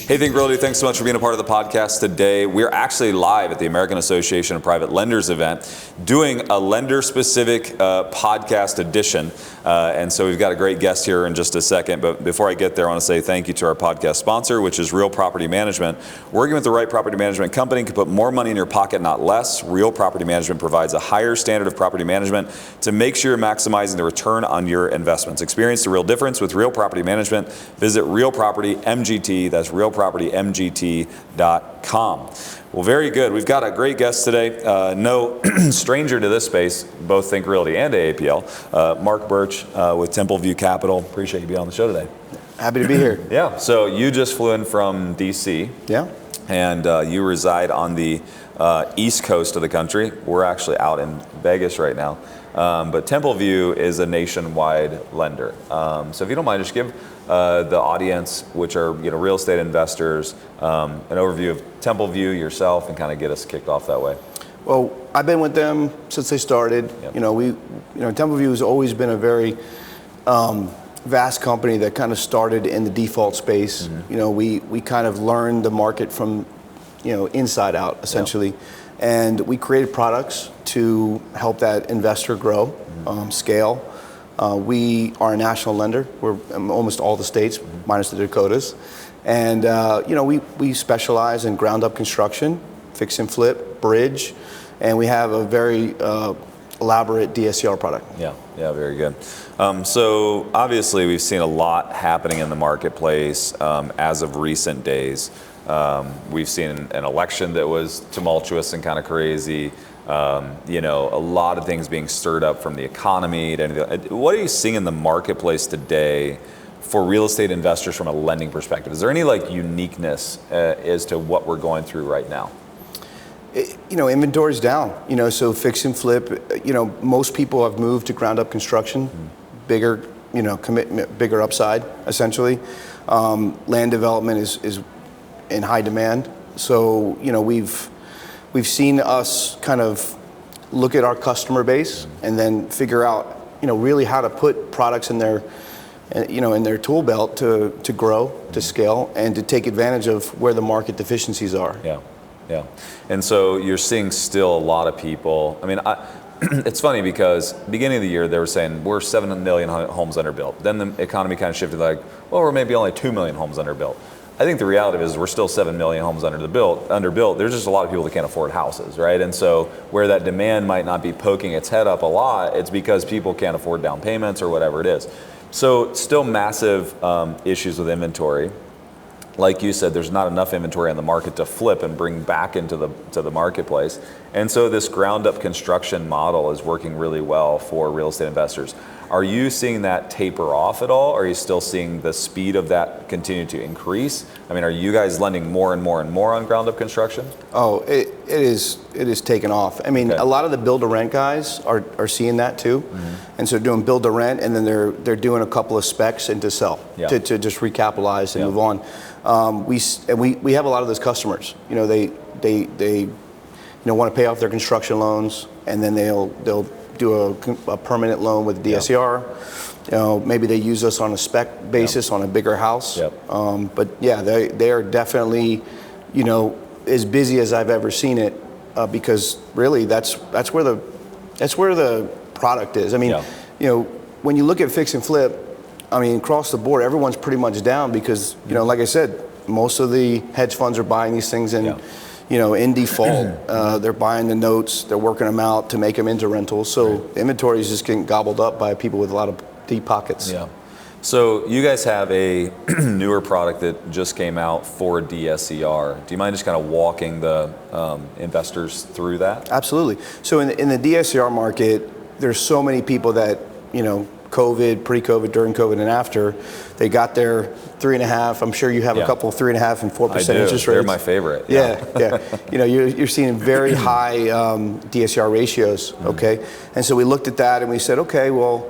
Hey, Think Realty, thanks so much for being a part of the podcast today. We're actually live at the American Association of Private Lenders event doing a lender-specific podcast edition. And so we've got a great guest here in just a second. But before I get there, I want to say thank you to our podcast sponsor, which is Real Property Management. Working with the right property management company can put more money in your pocket, not less. Real Property Management provides a higher standard of property management to make sure you're maximizing the return on your investments. Experience the real difference with Real Property Management. Visit Real Property MGT. That's realpropertymgt.com. Well, very good. We've got a great guest today. No stranger to this space, both Think Realty and AAPL. Mark Burch with Templeview Capital. Appreciate you being on the show today. Happy to be here. Yeah. So you just flew in from DC. Yeah. And you reside on the east coast of the country. We're actually out in Vegas right now. But Templeview is a nationwide lender. So if you don't mind, just give the audience, which are real estate investors, an overview of Templeview, yourself, and kind of get us kicked off that way. Well, I've been with them since they started. Yep. Templeview has always been a very vast company that kind of started in the default space. Mm-hmm. We kind of learned the market from inside out, essentially. Yep. And we created products to help that investor grow, scale. We are a national lender. We're in almost all the states, minus the Dakotas. And we specialize in ground up construction, fix and flip, bridge, and we have a very elaborate DSCR product. Yeah, very good. So obviously we've seen a lot happening in the marketplace as of recent days. We've seen an election that was tumultuous and kind of crazy. A lot of things being stirred up from the economy. What are you seeing in the marketplace today for real estate investors from a lending perspective? Is there any uniqueness as to what we're going through right now? Inventory's down. So fix and flip. Most people have moved to ground up construction, bigger, commitment, bigger upside, essentially. Land development is in high demand. So we've seen us kind of look at our customer base and then figure out really how to put products in their tool belt to grow, to scale, and to take advantage of where the market deficiencies are. Yeah. And so you're seeing still a lot of people. I mean, it's funny because beginning of the year they were saying we're 7 million homes underbuilt. Then the economy kind of shifted we're maybe only 2 million homes underbuilt. I think the reality is we're still 7 million homes underbuilt. There's just a lot of people that can't afford houses, right? And so where that demand might not be poking its head up a lot, it's because people can't afford down payments or whatever it is. So still massive issues with inventory. Like you said, there's not enough inventory on the market to flip and bring back into the marketplace. And so this ground up construction model is working really well for real estate investors. Are you seeing that taper off at all? Or are you still seeing the speed of that continue to increase? I mean, are you guys lending more and more and more on ground up construction? Oh, it is taken off. I mean, A lot of the build to rent guys are seeing that too. Mm-hmm. And so doing build to rent, and then they're doing a couple of specs and to sell, to just recapitalize and move on. We have a lot of those customers. They want to pay off their construction loans, and then they'll do a permanent loan with DSCR. Maybe they use us on a spec basis on a bigger house. But yeah, they are definitely as busy as I've ever seen it, because really that's where the product is. I mean, when you look at fix and flip, I mean, across the board, everyone's pretty much down because, like I said, most of the hedge funds are buying these things in default. They're buying the notes, they're working them out to make them into rentals. So inventory is just getting gobbled up by people with a lot of deep pockets. Yeah. So you guys have a newer product that just came out for DSCR. Do you mind just kind of walking the investors through that? Absolutely. So in the DSCR market, there's so many people that, COVID, pre-COVID, during COVID, and after, they got their 3.5. I'm sure you have a couple of 3.5% and 4% interest rates. They're my favorite. Yeah. You're seeing very high DSCR ratios. Mm-hmm. Okay, and so we looked at that and we said, okay, well,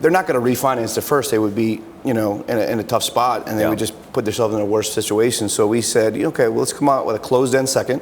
they're not going to refinance at first. They would be, in a tough spot, and they would just put themselves in a worse situation. So we said, okay, well, let's come out with a closed-end second,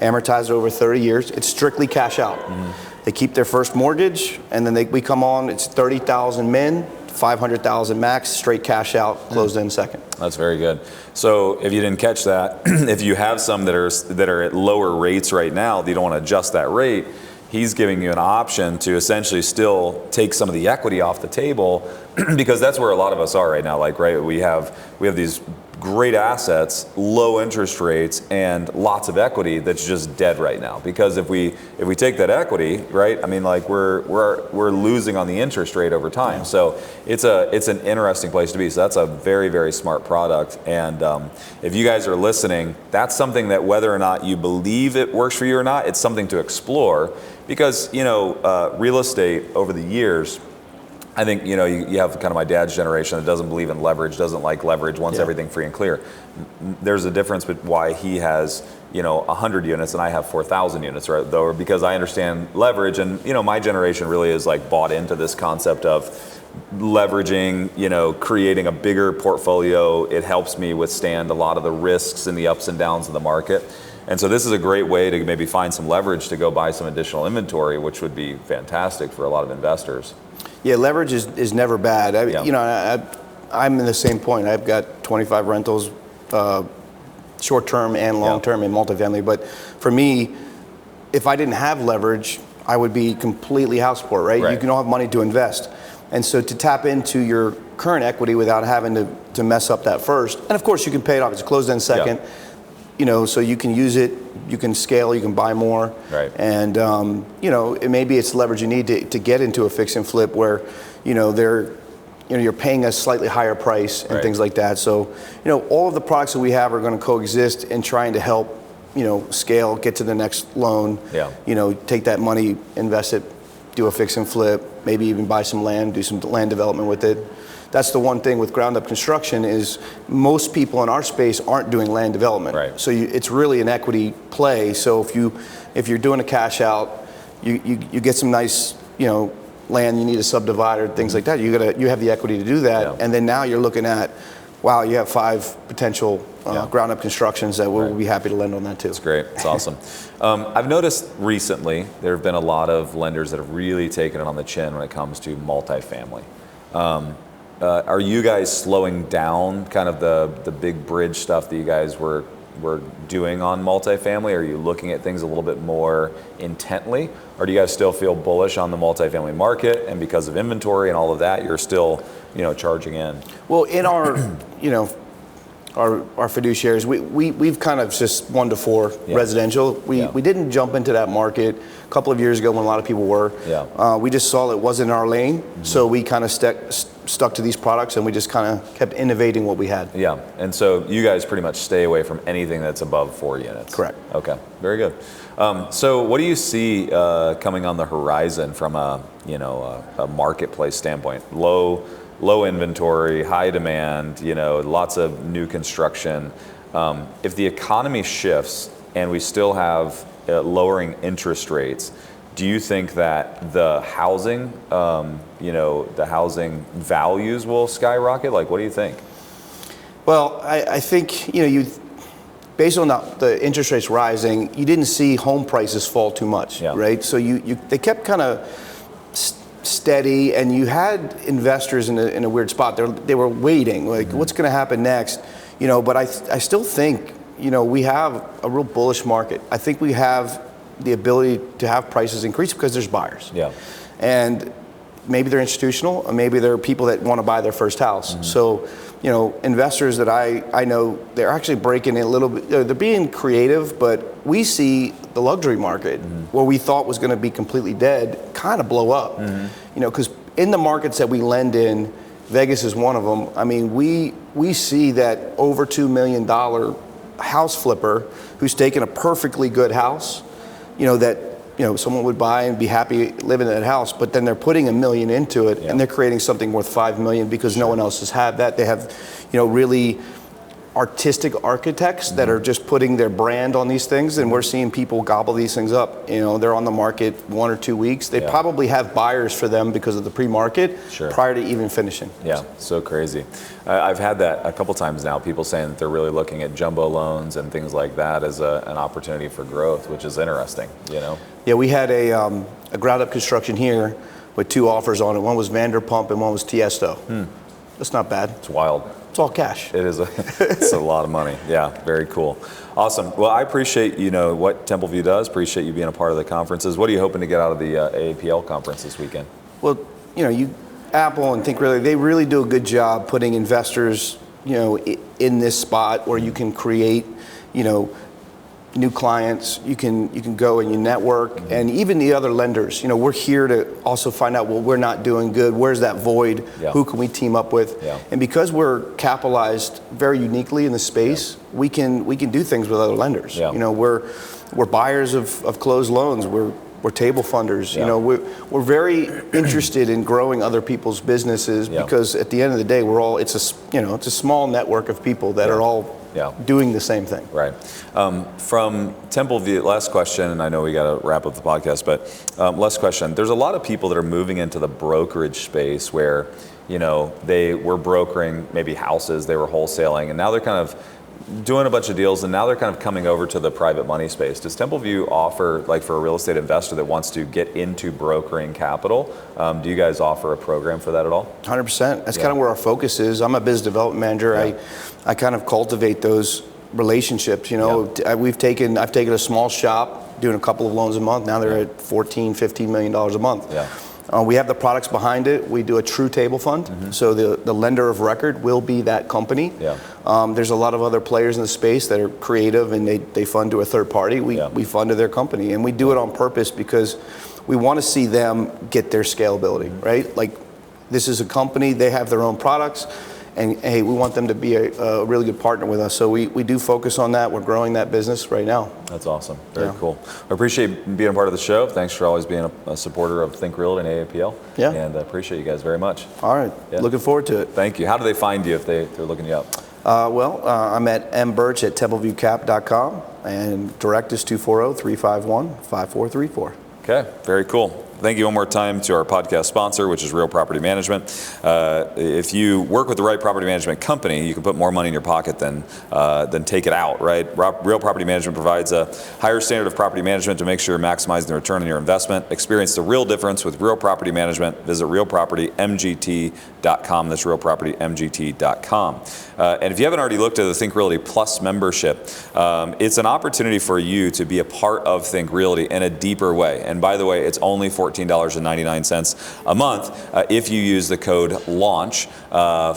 amortized over 30 years. It's strictly cash out. Mm-hmm. They keep their first mortgage, and then we come on. It's 30,000 min, $500,000 max, straight cash out, closed in second. That's very good. So if you didn't catch that, if you have some that are at lower rates right now, you don't want to adjust that rate. He's giving you an option to essentially still take some of the equity off the table, because that's where a lot of us are right now. Like, right, we have these great assets, low interest rates, and lots of equity that's just dead right now. Because if we take that equity, right, I mean, like we're losing on the interest rate over time. Yeah. So it's an interesting place to be. So that's a very, very smart product. And if you guys are listening, that's something that, whether or not you believe it works for you or not, it's something to explore. Because, you know, real estate over the years, I think, you know, you have kind of my dad's generation that doesn't believe in leverage, doesn't like leverage, wants everything free and clear. There's a difference with why he has, you know, 100 units and I have 4,000 units, right? Though, because I understand leverage, and, you know, my generation really is like bought into this concept of leveraging, you know, creating a bigger portfolio. It helps me withstand a lot of the risks and the ups and downs of the market. And so this is a great way to maybe find some leverage to go buy some additional inventory, which would be fantastic for a lot of investors. Yeah, leverage is never bad. You know, I'm in the same point. I've got 25 rentals, short-term and long-term in multifamily. But for me, if I didn't have leverage, I would be completely house poor, right? You don't have money to invest. And so to tap into your current equity without having to mess up that first, and of course you can pay it off. It's closed end second. You know, so you can use it, you can scale, you can buy more. And, you know, maybe it's leverage you need to get into a fix and flip where, you know, you're paying a slightly higher price and things like that. So, you know, all of the products that we have are going to coexist in trying to help, you know, scale, get to the next loan, you know, take that money, invest it, do a fix and flip, maybe even buy some land, do some land development with it. That's the one thing with ground up construction is most people in our space aren't doing land development. So it's really an equity play. So if you're doing a cash out, you get some nice, you know, land you need a subdivider, things like that. You have the equity to do that, and then now you're looking at, wow, you have 5 potential ground up constructions that we'll be happy to lend on that too. That's great. It's awesome. I've noticed recently there have been a lot of lenders that have really taken it on the chin when it comes to multifamily. Are you guys slowing down kind of the big bridge stuff that you guys were doing on multifamily? Are you looking at things a little bit more intently? Or do you guys still feel bullish on the multifamily market, and because of inventory and all of that, you're still, you know, charging in? Well, in our, you know, our fiduciaries, we've kind of just 1 to 4 residential. We didn't jump into that market a couple of years ago when a lot of people were. We just saw it wasn't our lane, so we kind of stuck to these products, and we just kind of kept innovating what we had. And so you guys pretty much stay away from anything that's above 4 units. Correct. Okay, very good. So what do you see coming on the horizon from a marketplace standpoint? Low inventory, high demand, you know, lots of new construction. If the economy shifts and we still have lowering interest rates, do you think that the housing, the housing values will skyrocket? Like, what do you think? Well, I think, you know, based on the interest rates rising, you didn't see home prices fall too much, right? So they kept kind of steady, and you had investors in a weird spot. They were waiting, like, what's going to happen next? You know, but I still think, you know, we have a real bullish market. I think we have the ability to have prices increase because there's buyers. And maybe they're institutional, or maybe they're people that want to buy their first house. So, you know, investors that I know, they're actually breaking in a little bit. They're being creative, but we see the luxury market, where we thought was going to be completely dead, kind of blow up. You know, because in the markets that we lend in, Vegas is one of them. I mean, we see that over $2 million house flipper who's taken a perfectly good house, you know, that, you know, someone would buy and be happy living in that house, but then they're putting $1 million into it, and they're creating something worth $5 million because no one else has had that. They have, you know, really artistic architects that are just putting their brand on these things, and we're seeing people gobble these things up. You know, they're on the market 1 or 2 weeks. They probably have buyers for them because of the pre-market prior to even finishing. So crazy. I've had that a couple times now, people saying that they're really looking at jumbo loans and things like that as an opportunity for growth, which is interesting, you know? We had a ground up construction here with 2 offers on it. One was Vanderpump and one was Tiësto. That's not bad. It's wild. It's all cash. It is it's a lot of money. Yeah, very cool. Awesome. Well, I appreciate what Templeview does. Appreciate you being a part of the conferences. What are you hoping to get out of the AAPL conference this weekend? Well, Apple and Think Realty, they really do a good job putting investors, in this spot where you can create, new clients. You can go and you network, and even the other lenders. We're here to also find out what we're not doing good. Where's that void? Yeah. Who can we team up with? Yeah. And because we're capitalized very uniquely in the space, we can do things with other lenders. Yeah. We're buyers of closed loans. We're table funders. Yeah. We're very interested in growing other people's businesses because at the end of the day, it's a small network of people that are all doing the same thing. Right. From Templeview, last question, and I know we got to wrap up the podcast, but last question. There's a lot of people that are moving into the brokerage space where, they were brokering maybe houses, they were wholesaling, and now they're kind of doing a bunch of deals, and now they're kind of coming over to the private money space. Does Templeview offer, like for a real estate investor that wants to get into brokering capital, do you guys offer a program for that at all? 100%. That's kind of where our focus is. I'm a business development manager. I kind of cultivate those relationships. I've taken a small shop doing a couple of loans a month. Now they're at $14-15 million a month. Yeah. We have the products behind it. We do a true table fund, so the lender of record will be that company. Yeah. There's a lot of other players in the space that are creative and they fund to a third party. We fund to their company, and we do it on purpose because we want to see them get their scalability, right? Like, this is a company, they have their own products, and hey, we want them to be a really good partner with us. So we do focus on that. We're growing that business right now. That's awesome. Very cool. I appreciate being a part of the show. Thanks for always being a supporter of Think Realty and AAPL. Yeah. And I appreciate you guys very much. All right. Yeah. Looking forward to it. Thank you. How do they find you if they're looking you up? I'm at mburch@templeviewcap.com, and direct is 240-351-5434. Okay, very cool. Thank you one more time to our podcast sponsor, which is Real Property Management. If you work with the right property management company, you can put more money in your pocket than take it out, right? Real Property Management provides a higher standard of property management to make sure you're maximizing the return on your investment. Experience the real difference with Real Property Management. Visit realpropertymgt.com. That's realpropertymgt.com. And if you haven't already looked at the Think Realty Plus membership, it's an opportunity for you to be a part of Think Realty in a deeper way. And by the way, it's only $14.99 a month if you use the code LAUNCH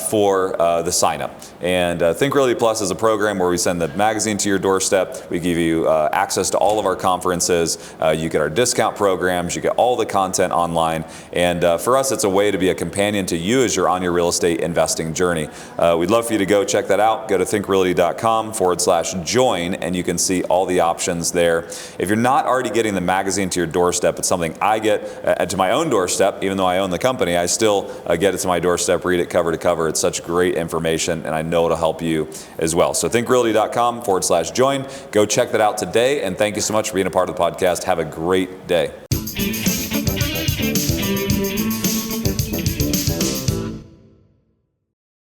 for the sign up. And Think Realty Plus is a program where we send the magazine to your doorstep. We give you access to all of our conferences. You get our discount programs. You get all the content online. And for us, it's a way to be a companion to you as you're on your real estate investing journey. We'd love for you to go check that out. Go to thinkrealty.com/join, and you can see all the options there. If you're not already getting the magazine to your doorstep, it's something I get to my own doorstep. Even though I own the company, I still get it to my doorstep, read it cover to cover. It's such great information, and I know it'll help you as well. So thinkrealty.com/join. Go check that out today, and thank you so much for being a part of the podcast. Have a great day.